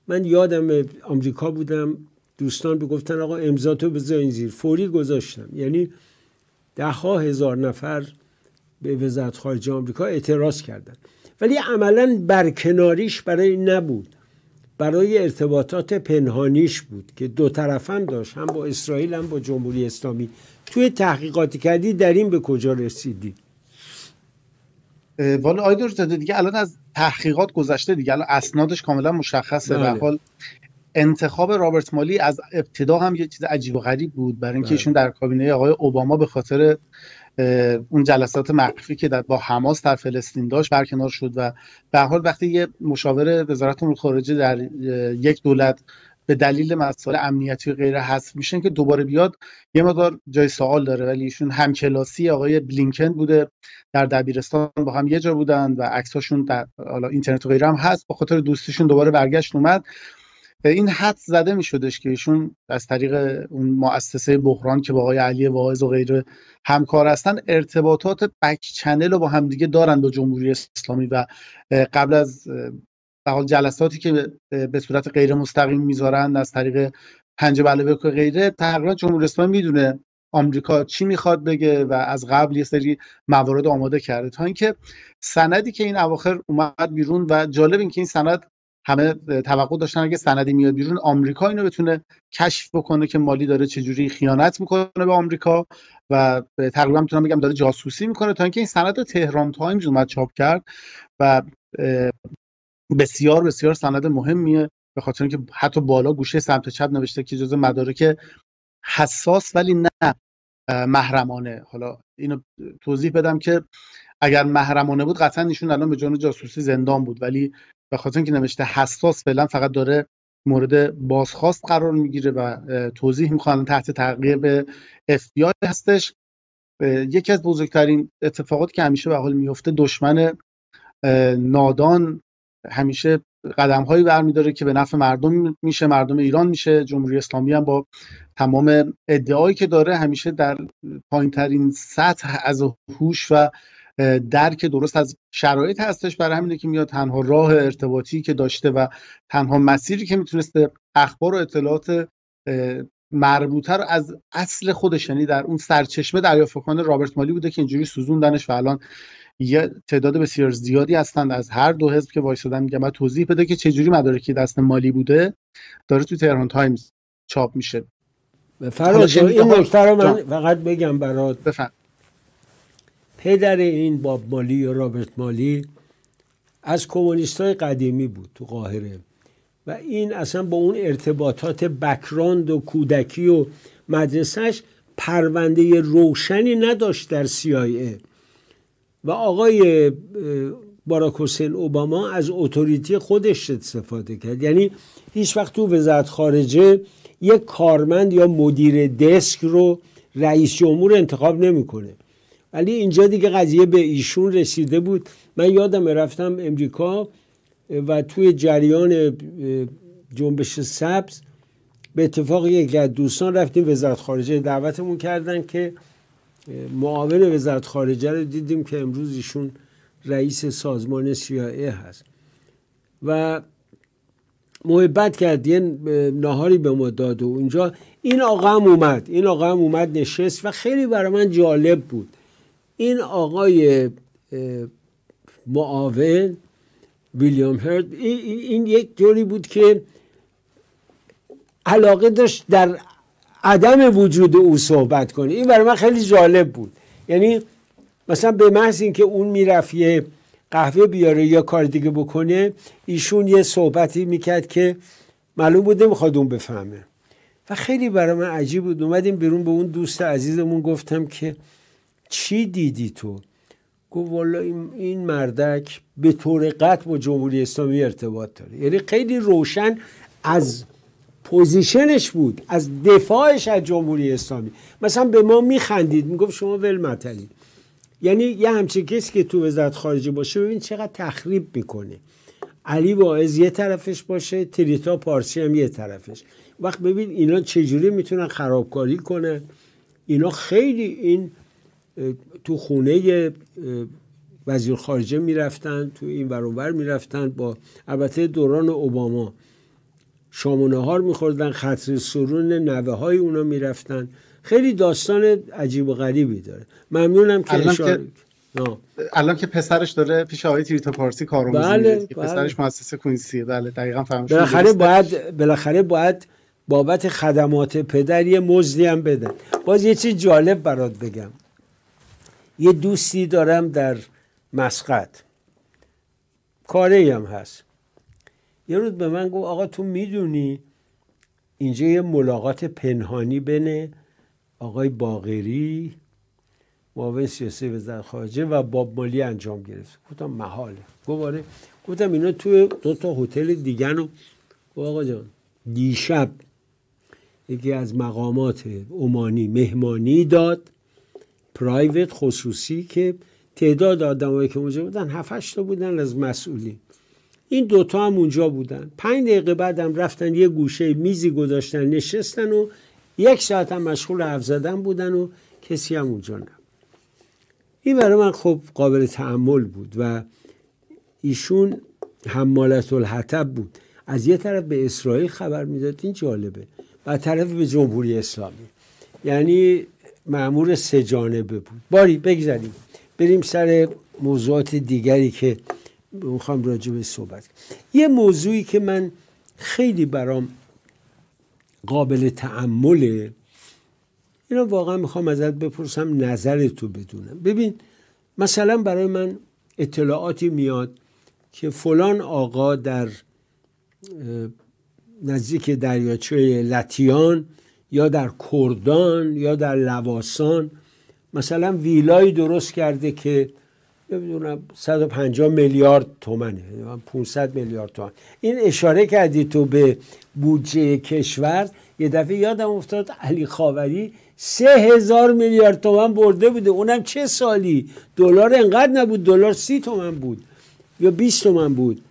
S4: من یادم آمریکا بودم، دوستان بگفتن آقا امضاتو بذارین زیر، فوری گذاشتم. یعنی 10,000 نفر به وزارت خارجه آمریکا اعتراض کردن، ولی عملاً برکناریش برای نبود، برای ارتباطات پنهانیش بود که دو طرف هم داشت، هم با اسرائیل هم با جمهوری اسلامی. توی تحقیقاتی کردی در این به کجا رسیدی؟
S5: والا آیدور زاده دیگه الان از تحقیقات گذشته دیگه، الان اسنادش کاملا مشخصه. به حال انتخاب رابرت مالی از ابتدا هم یه چیز عجیب و غریب بود، برای اینکه ایشون در کابینه آقای اوباما به خاطر اون جلسات مخفی که با حماس در فلسطین داشت برکنار شد و به هر حال وقتی یه مشاور وزارت امور خارجه در یک دولت به دلیل مسائل امنیتی و غیره حذف میشن که دوباره بیاد یه مقدار جای سوال داره. ولی ایشون همکلاسی آقای بلینکن بوده، در دبیرستان با هم یه جا بودن و عکساشون در حالا اینترنت و غیره هم هست. به خاطر دوستیشون دوباره برگشت اومد. این حد زده میشدش که ایشون از طریق اون مؤسسه بحران که با آقای علی واعظ و غیره همکار هستن ارتباطات بک چنل رو با همدیگه دارن با جمهوری اسلامی و قبل از حال جلساتی که به صورت غیر مستقیم میذارن از طریق پنج بلوک و غیره، تقریبا جمهوری اسلامی میدونه آمریکا چی میخواد بگه و از قبل یه سری موارد آماده کرده، تا اینکه سندی که این اواخر اومد بیرون و جالب این که این سند همه توقع داشتن اگه سندی میاد بیرون آمریکا اینو بتونه کشف بکنه که مالی داره چجوری خیانت میکنه به آمریکا و تقریبا میتونم بگم داره جاسوسی میکنه، تا اینکه این سند تهران تایمز اومد چاپ کرد و بسیار بسیار سند مهمیه، به خاطر اینکه حتی بالا گوشه سمت چپ نوشته که جزء مدارک حساس ولی نه محرمانه. حالا اینو توضیح بدم که اگر محرمانه بود قطعا ایشون الان به جرم جاسوسی زندان بود، ولی به خاطر اینکه نوشته حساس فعلا فقط داره مورد بازخواست قرار میگیره و توضیح میخوان تحت تعقیب FBI هستش. یکی از بزرگترین اتفاقاتی که همیشه به حال میفته، دشمن نادان همیشه قدم‌هایی برمی‌داره که به نفع مردم میشه، مردم ایران میشه. جمهوری اسلامی هم با تمام ادعایی که داره همیشه در پایین‌ترین سطح از هوش و درک درست از شرایط هستش، برای همینه که میاد تنها راه ارتباطی که داشته و تنها مسیری که میتونسته اخبار و اطلاعات مربوطه رو از اصل خودش، یعنی در اون سرچشمه دریافت رابرت مالی بوده که اینجوری سوزوندنش و الان یه تعداد بسیار زیادی هستند از هر دو حزب که وایسادن میگن بعد توضیح بده که چجوری مدارکی دست مالی بوده، داره تو تهران تایمز چاپ میشه.
S4: فراز این نکته رو من فقط بگم برات.
S5: بفهم.
S4: پدر این باب مالی یا رابرت مالی از کمونیستای قدیمی بود تو قاهره و این اصلا با اون ارتباطات بک‌گراند و کودکی و مدرسهش پرونده روشنی نداشت در CIA و آقای باراک حسین اوباما از اتوریتی خودش استفاده کرد. یعنی هیچ وقت تو وزارت خارجه یک کارمند یا مدیر دسک رو رئیس جمهور انتخاب نمیکنه، ولی اینجا دیگه قضیه به ایشون رسیده بود. من یادم رفتم امریکا و توی جریان جنبش سبز به اتفاق یک از دوستان رفتیم وزارت خارجه، دعوتمون کردن که معاون وزارت خارجه رو دیدیم که امروز ایشون رئیس سازمان CIA هست و محبت کرد، یه ناهاری به ما داد و اونجا این آقا هم اومد نشست و خیلی برای من جالب بود. این آقای معاون ویلیام هرد این یک جوری بود که علاقه داشت در عدم وجود او صحبت کنه. این برای من خیلی جالب بود. یعنی مثلا به محض این که اون میرفت یه قهوه بیاره یا کار دیگه بکنه، ایشون یه صحبتی میکرد که معلوم بود نمیخواد اون بفهمه و خیلی برای من عجیب بود. اومدیم بیرون، به اون دوست عزیزمون گفتم که چی دیدی تو؟ گفت والا این مردک به طور قطع با جمهوری اسلامی ارتباط داره. یعنی خیلی روشن از پوزیشنش بود، از دفاعش از جمهوری اسلامی. مثلا به ما میخندید، میگفت شما ولمتلی. یعنی یه همچین کسی که تو وزارت خارجه باشه ببین چقدر تخریب میکنه. علی واعظ یه طرفش باشه، تریتا پارسی هم یه طرفش. وقت ببین اینا چجوری میتونن خرابکاری کنن. اینا خیلی این تو خونه وزیر خارجه میرفتن، تو این ور اون ور میرفتن، با البته دوران اوباما شام و نهار میخوردن، خطر سرون نوه های اونا میرفتن. خیلی داستان عجیب و غریبی داره. ممنونم که
S5: الان که پسرش داره پیش آقای تریتا پارسی کارآموزی می‌کنه که پسرش مؤسسه کوینسیه. بله دقیقاً فهمیدم.
S4: بالاخره باید بابت خدمات پدر یه مزدی هم بدن. باز یه چیز جالب برات بگم. یه دوستی دارم در مسقط، کاری هم هست. یه روز به من گفت آقا تو میدونی اینجا یه ملاقات پنهانی بین آقای باقری معاون سیاسی وزارت خارجه و باب مالی انجام گرفت. گفتم محاله. گفت آره. گفتم اینا توی 2 تا هتل دیگه رو. گفت آقا جان دیشب یکی از مقامات عمانی مهمانی داد، پرایوت خصوصی، که تعداد آدمایی که اونجا بودن 7-8 تا بودن از مسئولین. این 2 تا هم اونجا بودن. 5 دقیقه بعدم رفتن یه گوشه میزی گذاشتن نشستن و 1 ساعت هم مشغول حرف زدن بودن و کسی هم اونجا نبود. این برای من خب قابل تأمل بود و ایشون حمالة الحطب بود. از یه طرف به اسرائیل خبر میداد، این جالبه، و طرف به جمهوری اسلامی. یعنی مأمور 3 جانبه بود. باری بگذاریم بریم سر موضوعات دیگری که میخوام راجع به صحبت کنم. یه موضوعی که من خیلی برام قابل تأمله، اینا واقعا میخوام ازت بپرسم نظرتو بدونم. ببین مثلا برای من اطلاعاتی میاد که فلان آقا در نزدیک دریاچه لطیان یا در کردان یا در لواسان مثلا ویلای درست کرده که نمیدونم 150 میلیارد تومنه، 500 میلیارد تومن. این اشاره کردی تو به بودجه کشور. یه دفعه یادم افتاد علی خاوری 3000 میلیارد تومن برده بوده. اونم چه سالی؟ دلار انقدر نبود، دلار 30 تومن بود یا 20 تومن بود.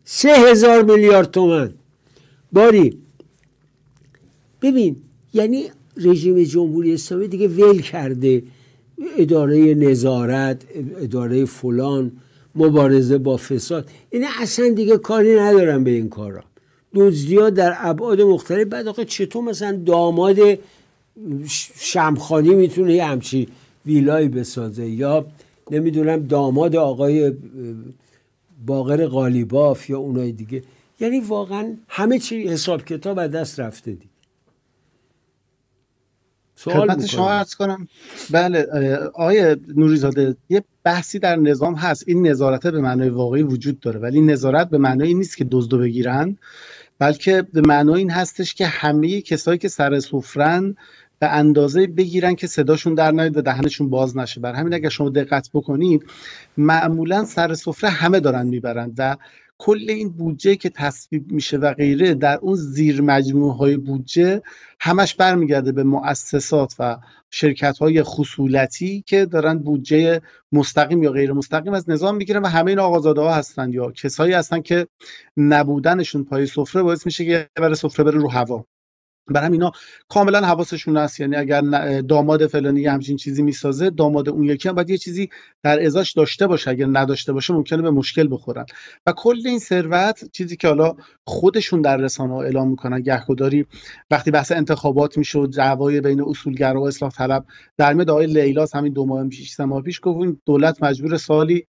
S4: 3000 میلیارد تومن. باری ببین، یعنی رژیم جمهوری اسلامی دیگه ول کرده اداره نظارت، اداره فلان، مبارزه با فساد. این اصلا دیگه کاری ندارن به این کارا. دزدی‌ها در ابعاد مختلف. بعد آخه چطور مثلا داماد شمخانی میتونه یه همچی ویلایی بسازه، یا نمیدونم داماد آقای باقر قالیباف یا اونای دیگه. یعنی واقعا همه چی حساب کتاب از دست رفته دیگه.
S5: خدمت شما عرض کنم. بله آقای نوریزاده، یه بحثی در نظام هست، این نظارت به معنای واقعی وجود داره، ولی نظارت به معنای نیست که دزدو بگیرن، بلکه به معنای این هستش که همه کسایی که سر سفرن به اندازه بگیرن که صداشون در نیاد و دهنشون باز نشه. بر همین اگر شما دقت بکنید معمولا سر سفره همه دارن میبرن و کل این بودجه که تصویب میشه و غیره، در اون زیر مجموعه های بودجه همش برمیگرده به مؤسسات و شرکت های خصولتی که دارن بودجه مستقیم یا غیر مستقیم از نظام میگیرن و همه این آقازاده ها هستن یا کسایی هستن که نبودنشون پای سفره باعث میشه که برای سفره بره رو هوا. برای اینا کاملا حواسشون هست، یعنی اگر داماد فلانی همچین چیزی میسازه، داماد اون یکی هم باید یه چیزی در ازاش داشته باشه، اگر نداشته باشه ممکنه به مشکل بخورن. و کل این ثروت، چیزی که حالا خودشون در رسانه‌ها اعلام میکنن، گهگداری وقتی بحث انتخابات میشه و دعوای بین اصولگرا و اصلاح طلب در مورد آقای لیلاس همین 2 ماه پیش 3 ماه پیش گفت دولت مجبور سالی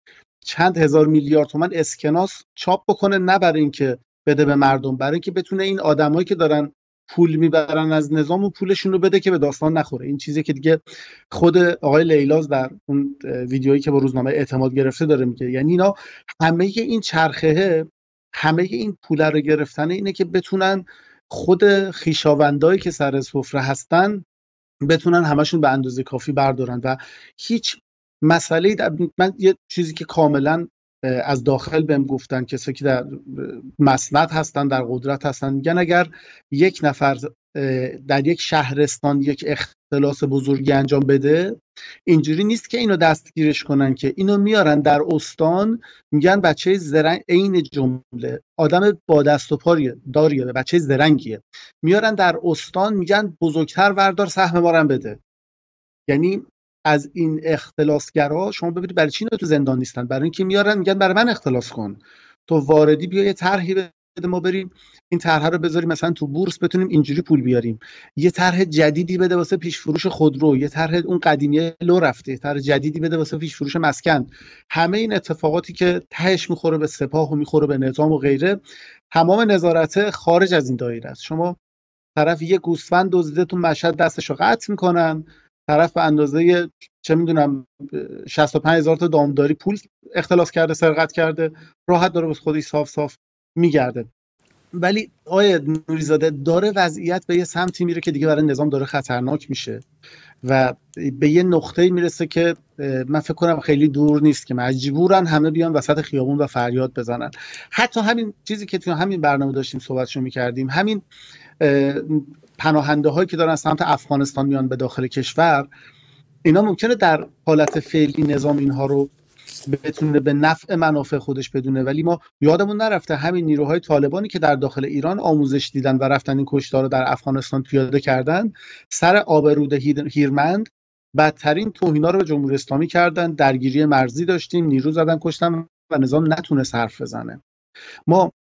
S5: چند هزار میلیارد تومان اسکناس چاپ بکنه، نه برای اینکه بده به مردم، برای اینکه بتونه این آدمایی که دارن پول میبرن از نظام و پولشون رو بده که به داستان نخوره. این چیزی که دیگه خود آقای لیلاز در اون ویدیویی که با روزنامه اعتماد گرفته داره میگه، یعنی اینا همه این چرخه، همه این پول رو گرفتن اینه که بتونن خود خویشاوندایی که سر سفره هستن بتونن همشون به اندازه کافی بردارن و هیچ مسئله. من یه چیزی که کاملا از داخل بهم گفتن کسایی که در مسند هستن، در قدرت هستن، میگن اگر یک نفر در یک شهرستان یک اختلاس بزرگی انجام بده، اینجوری نیست که اینو دستگیرش کنن، که اینو میارن در استان، میگن بچه زرنگ، عین جمله آدم با دست و پاریه داریه، بچه زرنگیه، میارن در استان میگن بزرگتر وردار سهم ما رو بده. یعنی از این اختلاسگرا شما ببینید برای چی اینا تو زندان نیستن؟ برای اینکه میارن میگن برای من اختلاس کن، تو واردی بیا یه طرحی بده ما بریم این طرح رو بذاریم مثلا تو بورس بتونیم اینجوری پول بیاریم، یه طرح جدیدی بده واسه پیش فروش خودرو، یه طرح اون قدیمی لو رفته، طرح جدیدی بده واسه پیش فروش مسکن. همه این اتفاقاتی که تهش میخوره به سپاه و میخوره به نظام و غیره، تمام نظارت خارج از این دایره است. شما طرف یه گوسفند دزدیده تو مشهد دستشو قطع میکنن، طرف به اندازه چه میدونم 65,000 تا دامداری پول اختلاس کرده، سرقت کرده، راحت داره بس خودش صاف میگرده. ولی آقای نوریزاده داره وضعیت به یه سمتی میره که دیگه برای نظام داره خطرناک میشه و به یه نقطه‌ای میرسه که من فکر کنم خیلی دور نیست که مجبورن همه بیان وسط خیابون و فریاد بزنن. حتی همین چیزی که تو همین برنامه داشتیم صحبتشو میکردیم، همین پناهنده هایی که دارن سمت افغانستان میان به داخل کشور، اینا ممکنه در حالت فعلی نظام اینها رو بتونه به نفع منافع خودش بدونه، ولی ما یادمون نرفته همین نیروهای طالبانی که در داخل ایران آموزش دیدن و رفتن این کشتار رو در افغانستان پیاده کردن، سر آبرود هیرمند بدترین توهینا رو به جمهوری اسلامی کردن، درگیری مرزی داشتیم، نیرو زدن کشتن و نظام نتونست حرف بزنه. ما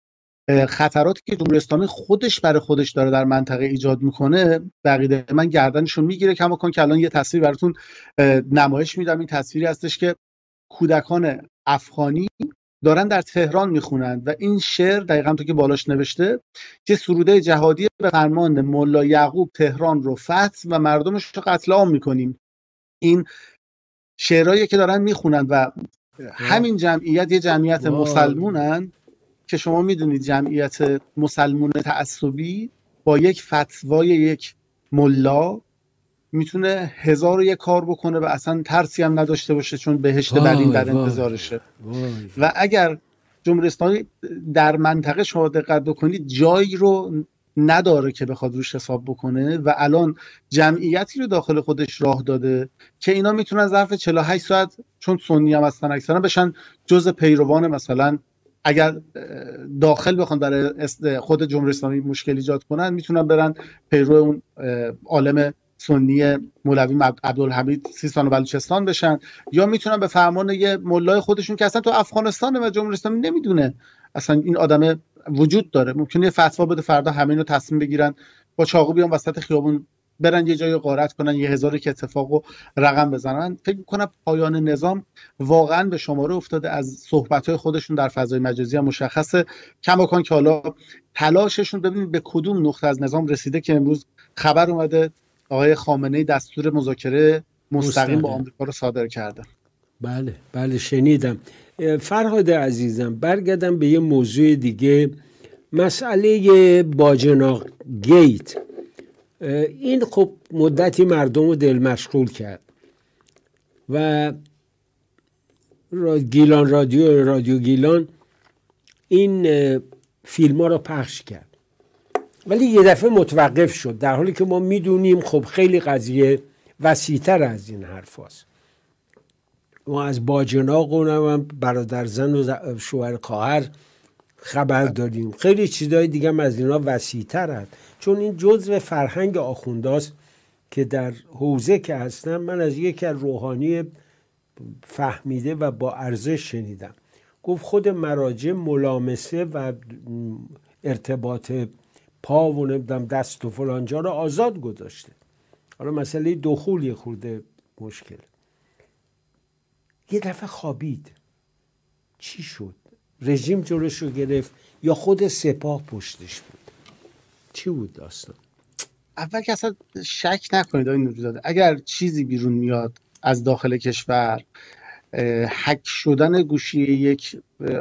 S5: خطراتی که جمهوری اسلامی خودش برای خودش داره در منطقه ایجاد میکنه، بقیده من گردنشو میگیره. کما کن که الان یه تصویر براتون نمایش میدم. این تصویری هستش که کودکان افغانی دارن در تهران میخونن و این شعر دقیقاً تو که بالاش نوشته که سروده جهادی به فرمان ملا یعقوب تهران رو فتح و مردمش رو قتل عام میکنیم. این شعرهایی که دارن میخونن و همین جمعیت یه جمعیت مسلمونن که شما میدونید جمعیت مسلمون تعصبی با یک فتوای یک ملا میتونه 1001 کار بکنه و اصلا ترسی هم نداشته باشه، چون بهشت برین در انتظارشه. و اگر جمهوری اسلامی در منطقه شما دقت بکنید جایی رو نداره که بخواد روش حساب بکنه و الان جمعیتی رو داخل خودش راه داده که اینا میتونن ظرف 48 ساعت، چون سنی هم هستن اکثرا، بشن جز پیروان، مثلا اگر داخل بخوان برای خود جمهوری اسلامی مشکل ایجاد کنن میتونن برن پیرو اون عالم سنی مولوی عبدالحمید سیستان و بلوچستان بشن، یا میتونن به فرمان یه مولای خودشون که اصلا تو افغانستان و جمهوری اسلامی نمیدونه اصلا این آدم وجود داره. ممکنه یه فتوا بده فردا همه اینو تصمیم بگیرن با چاقو بیان وسط خیابون برن یه جایی غارت کنن، 1000 که اتفاقو رقم بزنن. فکر می‌کنم پایان نظام واقعا به شماره افتاده. از صحبت‌های خودشون در فضای مجازی هم مشخصه، کماکان که حالا تلاششون ببینید به کدوم نقطه از نظام رسیده که امروز خبر اومده آقای خامنه‌ای دستور مذاکره مستقیم با آمریکا رو صادر کرده.
S4: بله شنیدم. فرهاد عزیزم برگردم به یه موضوع دیگه، مسئله باجناق گیت. این خب مدتی مردم رو دل مشغول کرد و گیلان رادیو گیلان این فیلم ها رو پخش کرد، ولی یه دفعه متوقف شد، در حالی که ما میدونیم خب خیلی قضیه وسیع‌تر از این حرف هست. ما از باجناق و برادرزن و شوهر خواهر خبر داریم، خیلی چیزای دیگه هم از اینا وسیع‌تر هست، چون این جزء فرهنگ آخونداست که در حوزه که هستم من از یکی از روحانی فهمیده و با ارزش شنیدم، گفت خود مراجع ملامسه و ارتباط پا و نمیدونم دست و فلانجا رو آزاد گذاشته. حالا مسئله دخول یه خورده مشکل. یه دفعه خوابید، چی شد؟ رژیم جلوش رو گرفت یا خود سپاه پشتش بود؟ چی بود داستان؟
S5: اول که اصلا شک نکنید آقای نوری‌زاده، اگر چیزی بیرون میاد از داخل کشور، هک شدن گوشی یک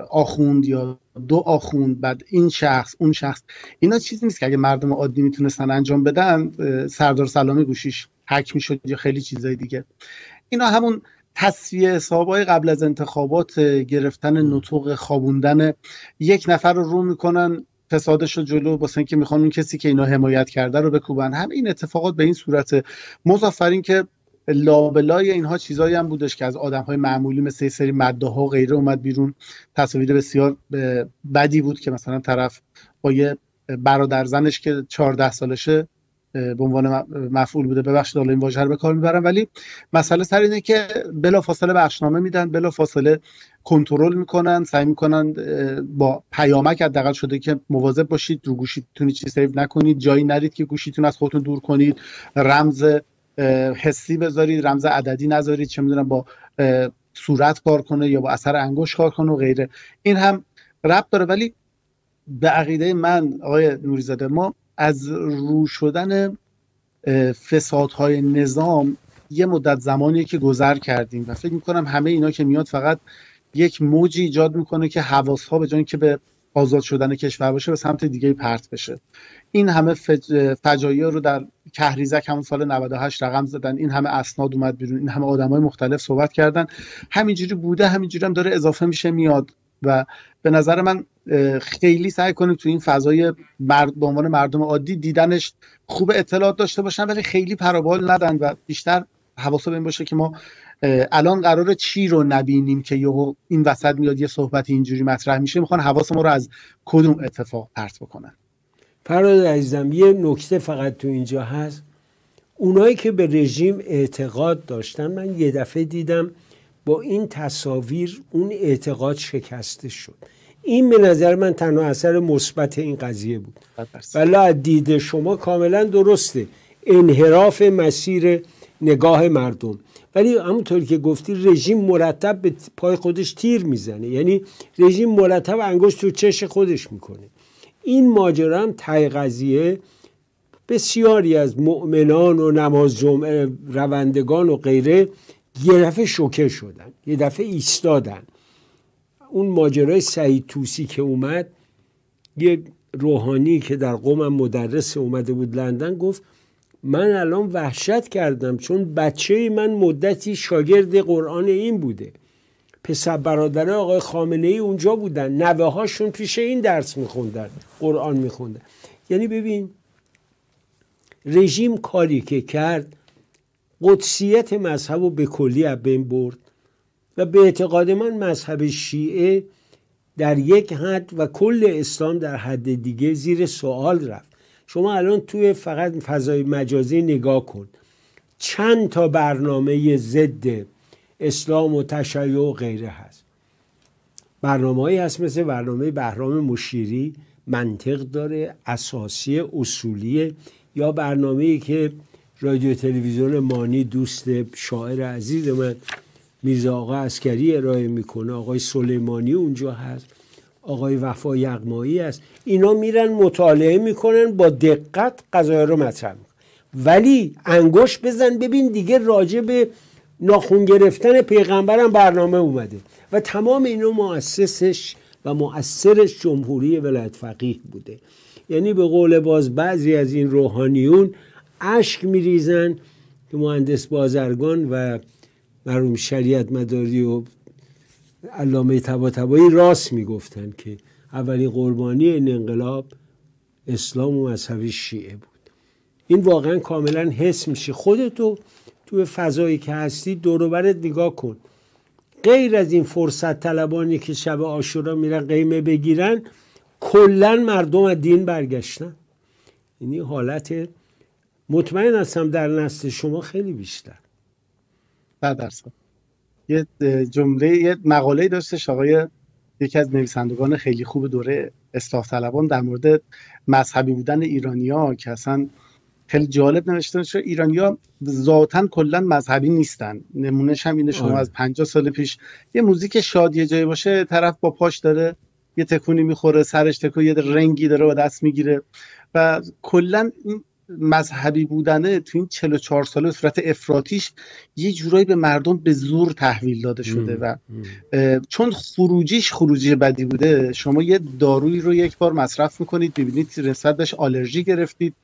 S5: آخوند یا 2 آخوند، بعد این شخص اون شخص، اینا چیزی نیست که اگه مردم عادی میتونستن انجام بدن. سردار سلامی گوشیش هک میشد یا خیلی چیزای دیگه. اینا همون تصفیه حسابای قبل از انتخابات، گرفتن نطق، خوابوندن یک نفر رو میکنن فسادش رو جلو، واسه اینکه میخوان اون کسی که اینا حمایت کرده رو بکوبن. هم این اتفاقات به این صورت، مضافر این که لابلای اینها چیزایی هم بودش که از آدم‌های معمولی مثل سری مداح‌ها و غیره اومد بیرون. تصاویر بسیار بدی بود که مثلا طرف با یه برادرزنش که 14 سالشه به عنوان مفعول بوده، ببخشید حالا این واژه رو به کار میبرم، ولی مسئله سر اینه که بلافاصله بخشنامه میدن، بلافاصله کنترل میکنن، سعی میکنن با پیامک حداقل شده که مواظب باشید رو گوشیتون چیزی سیو نکنید، جایی نرید که گوشیتون از خودتون دور کنید، رمز حسی بذارید، رمز عددی نذارید، چه میدونم با صورت کار کنه یا با اثر انگشت کار کنه و غیره. این هم ربط داره. ولی به عقیده من آقای نوری‌زاده، ما از رو شدن فسادهای نظام یه مدت زمانی که گذر کردیم و فکر میکنم همه اینا که میاد فقط یک موجی ایجاد میکنه که حواسها به جای اینکه به آزاد شدن کشور باشه به سمت دیگه پرت بشه. این همه فجایع رو در کهریزک همون سال 98 رقم زدن، این همه اسناد اومد بیرون، این همه آدمای مختلف صحبت کردن، همینجوری بوده، همینجوری هم داره اضافه میشه میاد. و به نظر من خیلی سعی کنیم تو این فضای به عنوان مردم عادی دیدنش خوب، اطلاعات داشته باشن ولی خیلی پروبال ندن و بیشتر حواسا به این باشه که ما الان قراره چی رو نبینیم که یهو این وسط میاد یه صحبت اینجوری مطرح میشه، میخوان حواس ما رو از کدوم اتفاق پرت بکنن.
S4: فرهاد عزیزم یه نکته فقط تو اینجا هست، اونایی که به رژیم اعتقاد داشتن، من یه دفعه دیدم با این تصاویر اون اعتقاد شکسته شد. این به نظر من تنها اثر مثبت این قضیه بود. ولی از دید شما کاملا درسته، انحراف مسیر نگاه مردم. ولی همونطور که گفتی رژیم مرتب به پای خودش تیر میزنه، یعنی رژیم مرتب انگشت تو چش خودش میکنه. این ماجرا هم ته قضیه بسیاری از مؤمنان و نماز جمعه روندگان و غیره یه دفعه شوکه شدن، یه دفعه ایستادن. اون ماجرای سعید طوسی که اومد، یه روحانی که در قومم مدرس اومده بود لندن، گفت من الان وحشت کردم چون بچه من مدتی شاگرد قرآن این بوده، پسر برادر آقای خامنه ای اونجا بودن، نوه هاشون پیش این درس میخوندن، قرآن میخوندن. یعنی ببین رژیم کاری که کرد قدسیت مذهب رو به کلی از بین برد و به اعتقاد من مذهب شیعه در یک حد و کل اسلام در حد دیگه زیر سوال رفت. شما الان توی فقط فضای مجازی نگاه کن، چند تا برنامه ضد اسلام و تشیع و غیره هست. برنامه‌ای هست مثل برنامه بهرام مشیری، منطق داره، اساسی، اصولیه. یا برنامه‌ای که رادیو تلویزیون مانی دوست شاعر عزیز من میرزا آقا عسکری ارائه میکنه، آقای سلیمانی اونجا هست، آقای وفا یغمایی هست، اینا میرن مطالعه میکنن، با دقت قضایا رو مطرح میکنن. ولی انگشت بزن ببین دیگه راجع به ناخون گرفتن پیغمبرم برنامه اومده و تمام اینو مؤسسش و مؤثرش جمهوری ولایت فقیه بوده. یعنی به قول باز بعضی از این روحانیون اشک میریزن که مهندس بازرگان و مرحوم شریعت مداری و علامه طباطبایی راست میگفتن که اولین قربانی این انقلاب اسلام و مذهب شیعه بود. این واقعا کاملا حس میشه. خودتو توی فضایی که هستی دور و برت نگاه کن، غیر از این فرصت طلبانی که شب عاشورا میرن قیمه بگیرن، کلا مردم از دین برگشتن. یعنی حالت مطمئن هستم در نسل شما خیلی بیشتر.
S5: 100%. یه جمله، یه مقاله داشتش آقای یکی از نویسندگان خیلی خوب دوره اصلاح طلبان در مورد مذهبی بودن ایرانی‌ها که اصلا خیلی جالب نوشته شده. ایرانی‌ها ذاتاً کلا مذهبی نیستن. نمونهش هم اینه، شما از 50 سال پیش یه موزیک شاد یه جایی باشه، طرف با پاش داره یه تکونی میخوره، سرش تکون، یه رنگی داره و دست میگیره و کلا این مذهبی بودنه تو این 44 ساله به صورت افراطیش یه جورایی به مردم به زور تحویل داده شده و چون خروجی بدی بوده، شما یه دارویی رو یک بار مصرف میکنید ببینید نسبت بهش آلرژی گرفتید،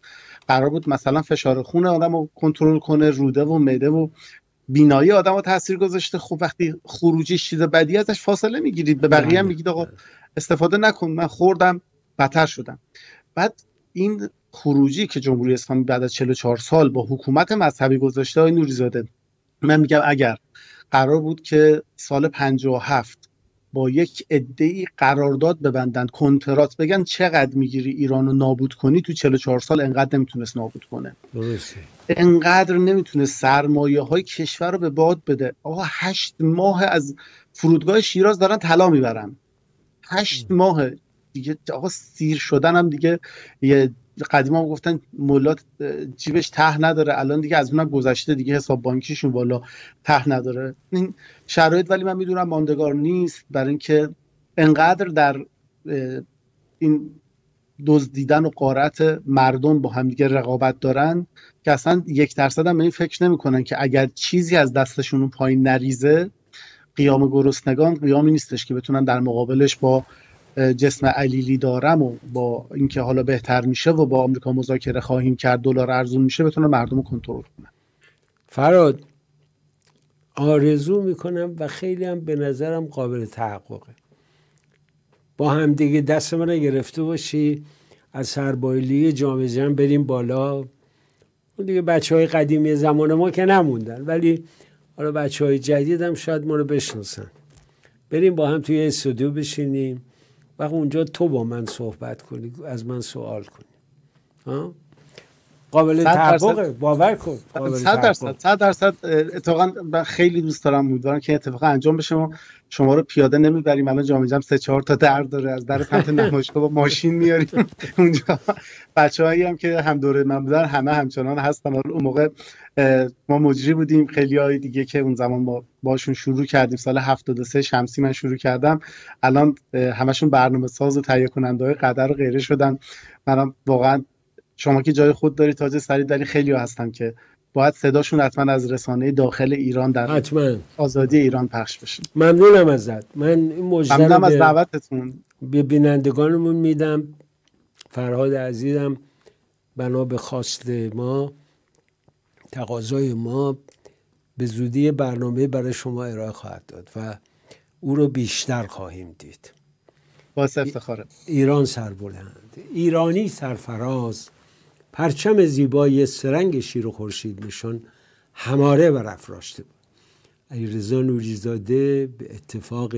S5: قرار بود مثلا فشار خون آدم رو کنترل کنه، روده و معده و بینایی آدم رو تاثیر گذاشته. خب وقتی خروجیش چیز بدی ازش فاصله میگیرید، به بقیه هم میگید آقا استفاده نکن، من خوردم بدتر شدم. بعد این خروجی که جمهوری اسلامی بعد از 44 سال با حکومت مذهبی گذاشته، آقای نوری‌زاده، من میگم اگر قرار بود که سال 57 با یک عده‌ای قرارداد ببندن، کنترات بگن چقدر میگیری ایرانو نابود کنی، تو 44 سال انقدر نمیتونست نابود کنه. درسته. انقدر نمیتونست سرمایه‌های کشور رو به باد بده. آقا 8 ماه از فرودگاه شیراز دارن طلا میبرن. 8 ماه دیگه آقا سیر شدن هم دیگه. یه قدیما گفتن مولات جیبش ته نداره، الان دیگه از اونم گذشته، دیگه حساب بانکیشون والا ته نداره. این شرایط ولی من میدونم ماندگار نیست، برای اینکه انقدر در این دزدیدن و غارت مردم با هم دیگه رقابت دارن که اصلا 1% هم به این فکر نمیکنن که اگر چیزی از دستشون اون پایین نریزه، قیام گرسنگان قیامی نیستش که بتونن در مقابلش با جسم علیلی دارم و با اینکه حالا بهتر میشه و با آمریکا مذاکره خواهیم کرد، دلار ارزون میشه، بتونه مردم رو کنترل کنه.
S4: فراد، آرزو میکنم و خیلی هم به نظرم قابل تحققه، با هم دیگه دست من گرفته باشی از سربایلی جام جهان بریم بالا. اون دیگه بچهای قدیمی زمان ما که نموندن، ولی حالا بچهای جدید هم شاید ما رو بشناسن. بریم با هم توی استودیو بشینیم و اونجا تو با من صحبت کنی، از من سوال کنی. قابل تحققه، باور کن.
S5: 100% اتفاقا من خیلی دوست دارم، امیدوارم که اتفاقا انجام بشه. شما رو پیاده نمیبریم، الان جام جهانی 3-4 تا در داره، از در سمت نمایشگاه با ماشین میاریم اونجا. بچه‌هایی هم که هم دوره من بودن همه همچنان هستن. اون موقع ما مجری بودیم، خیلی‌های دیگه که اون زمان ما باشون شروع کردیم، سال 73 شمسی من شروع کردم، الان همشون برنامه‌ساز و تهیه کننده‌های قدر و غیره شدن. منم واقعا شما که جای خود داری تاج سری داری، خیلی هستن که باید صداشون حتما از رسانه داخل ایران در حتما آزادی ایران پخش بشه.
S4: ممنونم ازت. من این
S5: ممنونم از دعوتتون.
S4: به بینندگانمون میدم. فرهاد عزیزم بنا به خواست ما، تقاضای ما، به زودی برنامه برای شما ارائه خواهد داد و او رو بیشتر خواهیم دید.
S5: باعث افتخاره.
S4: ایران سربلند، ایرانی سرفراز، پرچم زیبای سرنگ شیر و خورشید نشان هماره برافراشته بود. علیرضا نوری‌زاده به اتفاق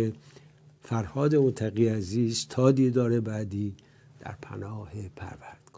S4: فرهاد متقی عزیز تا دیدار بعدی در پناه پروردگار.